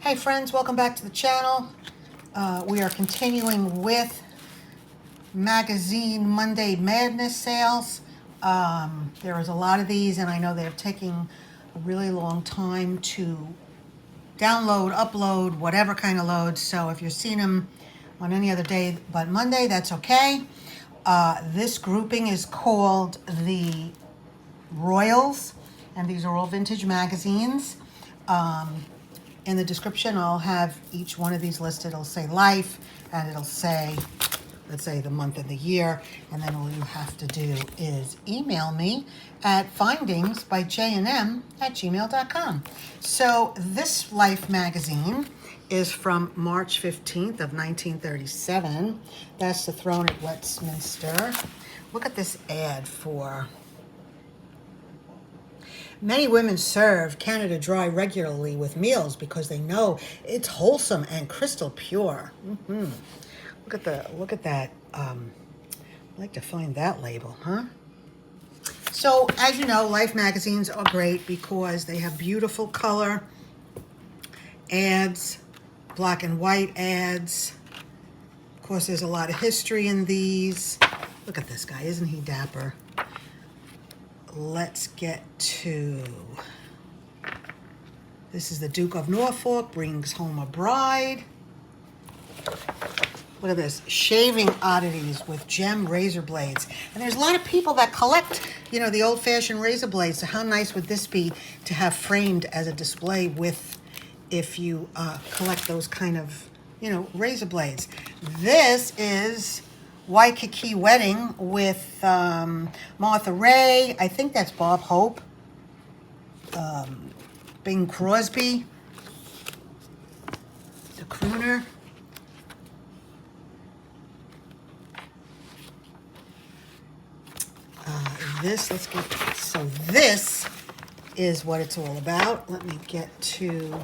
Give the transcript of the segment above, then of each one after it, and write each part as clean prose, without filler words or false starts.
Hey friends, welcome back to the channel. We are continuing with Magazine Monday Madness sales. There is a lot of these, and I know they're taking a really long time to download, upload, whatever kind of load. So if you're seeing them on any other day but Monday, that's okay. This grouping is called the Royals, and these are all vintage magazines. In the description, I'll have each one of these listed. It'll say life, and it'll say, let's say, the month and the year. And then all you have to do is email me at findingsbyjnm@gmail.com. So this Life magazine is from March 15th of 1937. That's the throne at Westminster. Look at this ad for... Many women serve Canada Dry regularly with meals because they know it's wholesome and crystal pure. Look at that. I'd like to find that label, huh? So, as you know, Life magazines are great because they have beautiful color ads, black and white ads. Of course, there's a lot of history in these. Look at this guy, isn't he dapper? Let's get to, this is the Duke of Norfolk, brings home a bride. Look at this, shaving oddities with gem razor blades. And there's a lot of people that collect, you know, the old-fashioned razor blades. So how nice would this be to have framed as a display with, if you collect those kind of, you know, razor blades. This is Waikiki Wedding with Martha Ray. I think that's Bob Hope. Bing Crosby. The crooner. So this is what it's all about. Let me get to...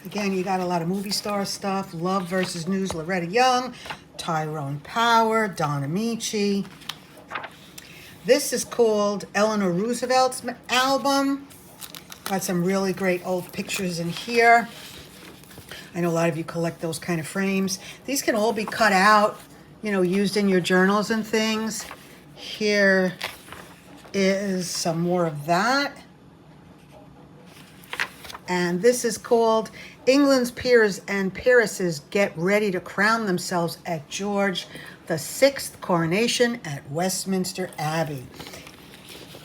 Again, you got a lot of movie star stuff. Love versus News, Loretta Young, Tyrone Power, Don Amici. This is called Eleanor Roosevelt's album. Got some really great old pictures in here. I know a lot of you collect those kind of frames. These can all be cut out, you know, used in your journals and things. Here is some more of that. And this is called England's Peers and Peeresses Get Ready to Crown Themselves at George VI Coronation at Westminster Abbey.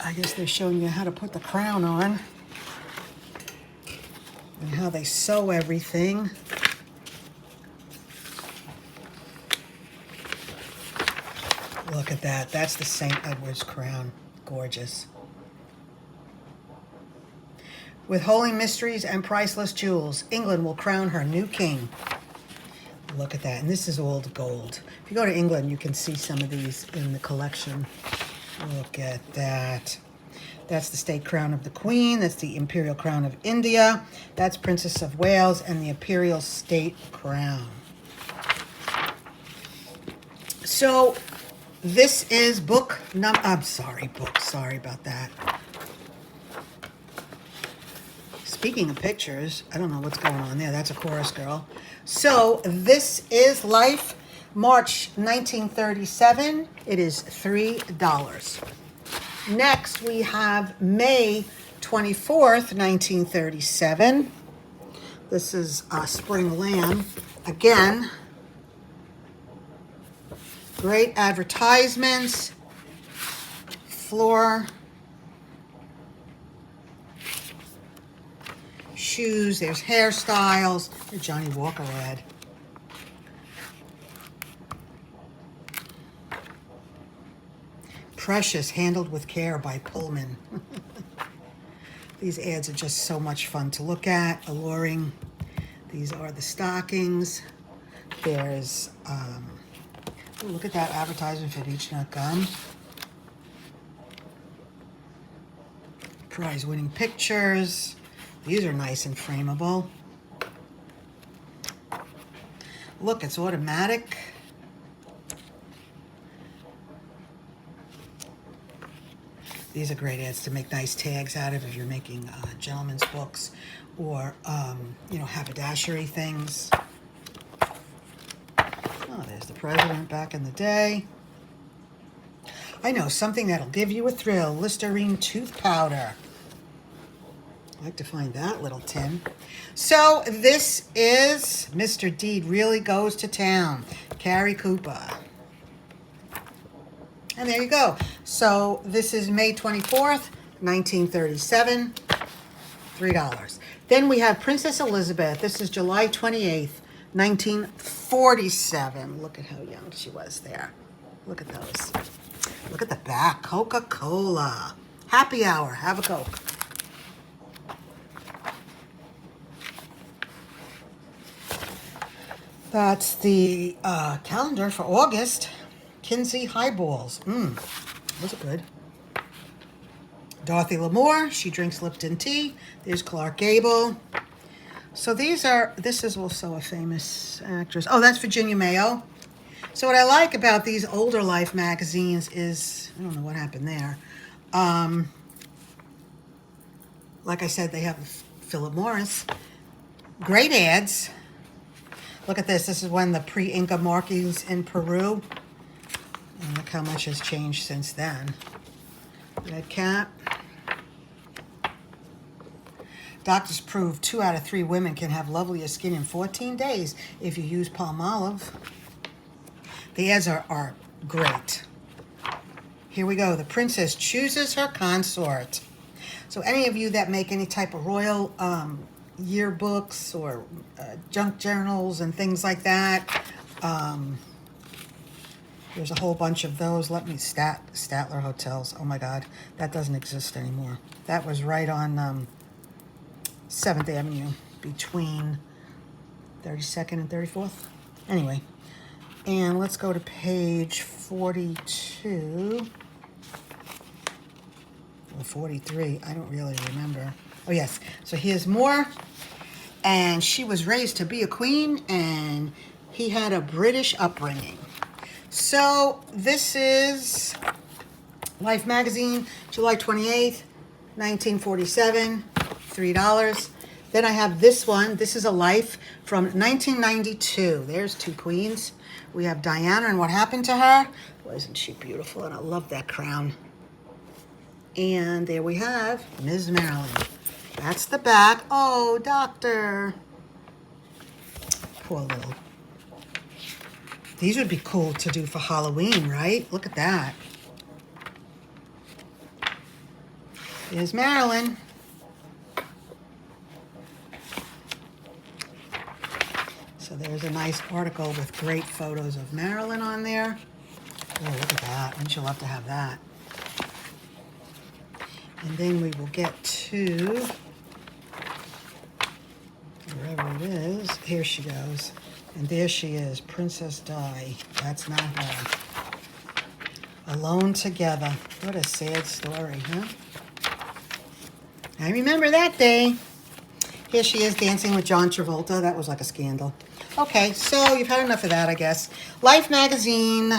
I guess they're showing you how to put the crown on and how they sew everything. Look at that. That's the St. Edward's crown. Gorgeous. With holy mysteries and priceless jewels, England will crown her new king. Look at that. And this is old gold. If you go to England, you can see some of these in the collection. Look at that. That's the state crown of the Queen. That's the imperial crown of India. That's Princess of Wales and the imperial state crown. So this is sorry about that. Speaking of pictures, I don't know what's going on there. That's a chorus girl. So this is Life, March 1937. It is $3. Next, we have May 24th, 1937. This is Spring Lamb. Again, great advertisements. Floor. Shoes, there's hairstyles, the Johnny Walker ad. Precious, handled with care by Pullman. These ads are just so much fun to look at, alluring. These are the stockings. There's, look at that advertisement for Beach Nut Gum. Prize-winning pictures. These are nice and frameable. Look, it's automatic. These are great ads to make nice tags out of if you're making gentlemen's books or, you know, haberdashery things. Oh, there's the president back in the day. I know, something that'll give you a thrill. Listerine tooth powder. I'd like to find that little tin. So this is Mr. Deed Really Goes to Town. Carrie Cooper. And there you go. So this is May 24th, 1937. $3. Then we have Princess Elizabeth. This is July 28th, 1947. Look at how young she was there. Look at those. Look at the back. Coca-Cola. Happy hour. Have a Coke. That's the calendar for August. Kinsey Highballs. Those are good. Dorothy Lamour. She drinks Lipton tea. There's Clark Gable. So this is also a famous actress. Oh, that's Virginia Mayo. So what I like about these older Life magazines is, I don't know what happened there. Like I said, they have Philip Morris. Great ads. Look at this. This is when the pre-Inca markings in Peru. And look how much has changed since then. Red cap. Doctors prove 2 out of 3 women can have lovelier skin in 14 days if you use Palmolive. The ads are great. Here we go. The princess chooses her consort. So any of you that make any type of royal yearbooks or junk journals and things like that, there's a whole bunch of those. Let me, Statler Hotels. Oh my God, that doesn't exist anymore. That was right on 7th Avenue between 32nd and 34th. Anyway, and let's go to page 42. Or 43, I don't really remember. Oh yes, so here's more. And she was raised to be a queen, and he had a British upbringing. So this is Life magazine, July 28th, 1947, $3. Then I have this one. This is a Life from 1992. There's 2 queens. We have Diana and what happened to her. Wasn't she beautiful? And I love that crown. And there we have Ms. Marilyn. That's the back. Oh, doctor. Poor little. These would be cool to do for Halloween, right? Look at that. Here's Marilyn. So there's a nice article with great photos of Marilyn on there. Oh, look at that. Wouldn't you love to have that? And then we will get to wherever it is. Here she goes. And there she is, Princess Di. That's not her. Alone together. What a sad story, huh? I remember that day. Here she is dancing with John Travolta. That was like a scandal. Okay, so you've had enough of that, I guess. Life magazine,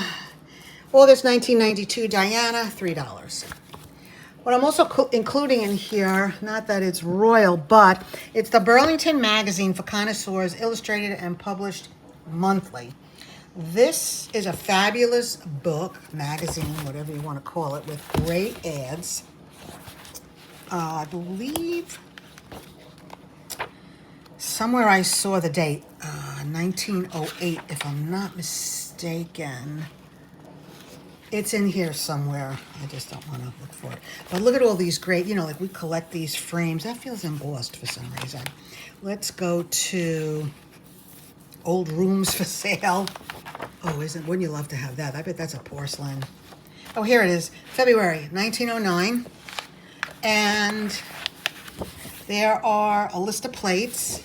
August 1992, Diana, $3. What I'm also including in here, not that it's royal, but it's the Burlington Magazine for Connoisseurs, illustrated and published monthly. This is a fabulous book, magazine, whatever you want to call it, with great ads. I believe somewhere I saw the date, 1908, if I'm not mistaken. It's in here somewhere. I just don't want to look for it. But look at all these great, you know, like we collect these frames. That feels embossed for some reason. Let's go to old rooms for sale. Oh, wouldn't you love to have that? I bet that's a porcelain. Oh, here it is. February 1909. And there are a list of plates.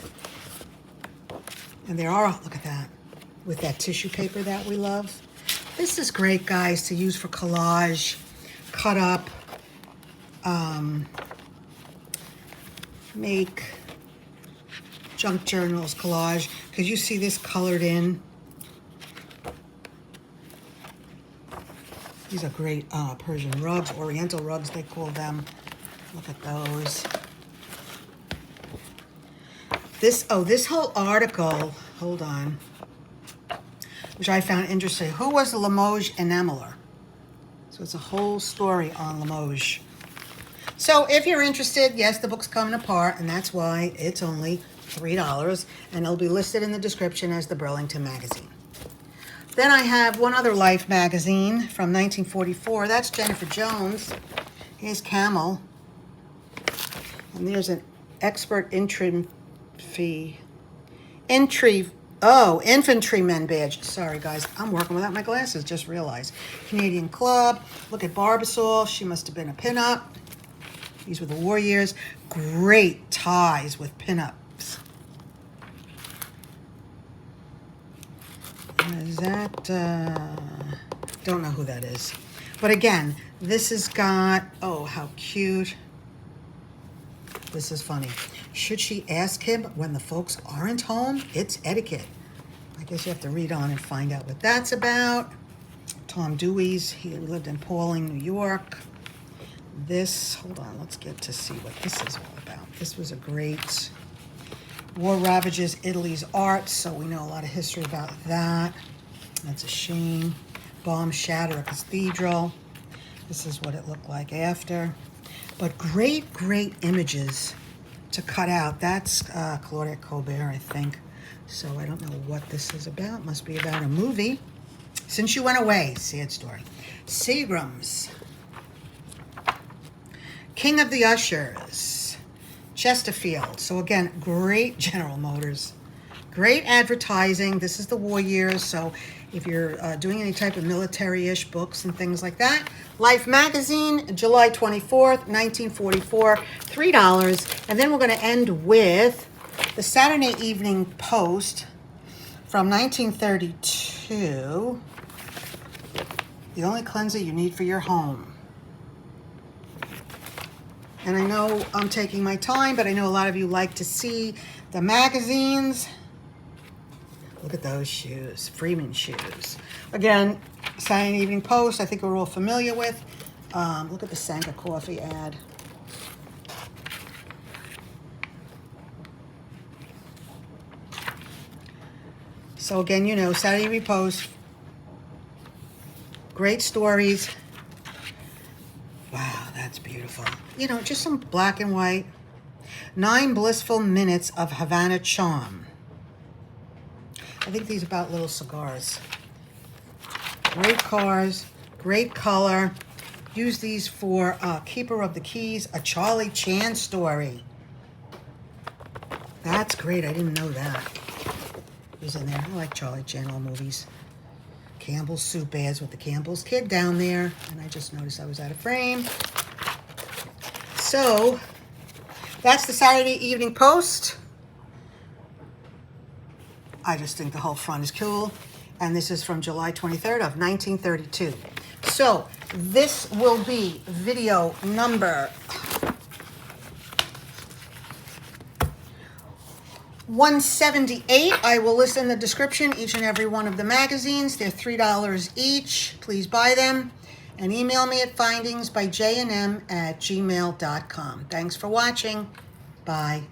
And there are, look at that, with that tissue paper that we love. This is great, guys, to use for collage, cut up, make junk journals, collage, because you see this colored in. These are great Persian rugs, Oriental rugs they call them. Look at those. This whole article, hold on, which I found interesting. Who was the Limoges enameler? So it's a whole story on Limoges. So if you're interested, yes, the book's coming apart, and that's why it's only $3, and it'll be listed in the description as the Burlington Magazine. Then I have one other Life magazine from 1944. That's Jennifer Jones. Here's Camel. And there's an expert infantryman badge. Sorry, guys. I'm working without my glasses. Just realized. Canadian Club. Look at Barbasol. She must have been a pinup. These were the war years. Great ties with pinups. Is that, don't know who that is. But again, this has got, oh, how cute. This is funny. Should she ask him when the folks aren't home? It's etiquette. I guess you have to read on and find out what that's about. Tom Dewey's, he lived in Pauling, New York. This, hold on, let's get to see what this is all about. This was a great War Ravages Italy's art, so we know a lot of history about that. That's a shame. Bombs shatter a cathedral. This is what it looked like after. But great, great images to cut out. That's Claudette Colbert, I think. So I don't know what this is about. Must be about a movie. Since You Went Away, sad story. Seagram's. King of the Ushers. Chesterfield. So again, great General Motors. Great advertising. This is the war years, so if you're doing any type of military-ish books and things like that. Life magazine, July 24th, 1944, $3. And then we're going to end with the Saturday Evening Post from 1932. The only cleanser you need for your home. And I know I'm taking my time, but I know a lot of you like to see the magazines. Look at those shoes, Freeman shoes. Again, Saturday Evening Post, I think we're all familiar with. Look at the Sanka Coffee ad. So again, you know, Saturday Evening Post, great stories. Wow, that's beautiful. You know, just some black and white. 9 blissful minutes of Havana charm. I think these are about little cigars. Great cars, great color. Use these for Keeper of the Keys, a Charlie Chan story. That's great. I didn't know that. It was in there. I like Charlie Chan all movies. Campbell's soup ads with the Campbell's kid down there. And I just noticed I was out of frame. So, that's the Saturday Evening Post. I just think the whole front is cool. And this is from July 23rd of 1932. So, this will be video number 178. I will list in the description each and every one of the magazines. They're $3 each. Please buy them. And email me at findingsbyjnm@gmail.com. Thanks for watching. Bye.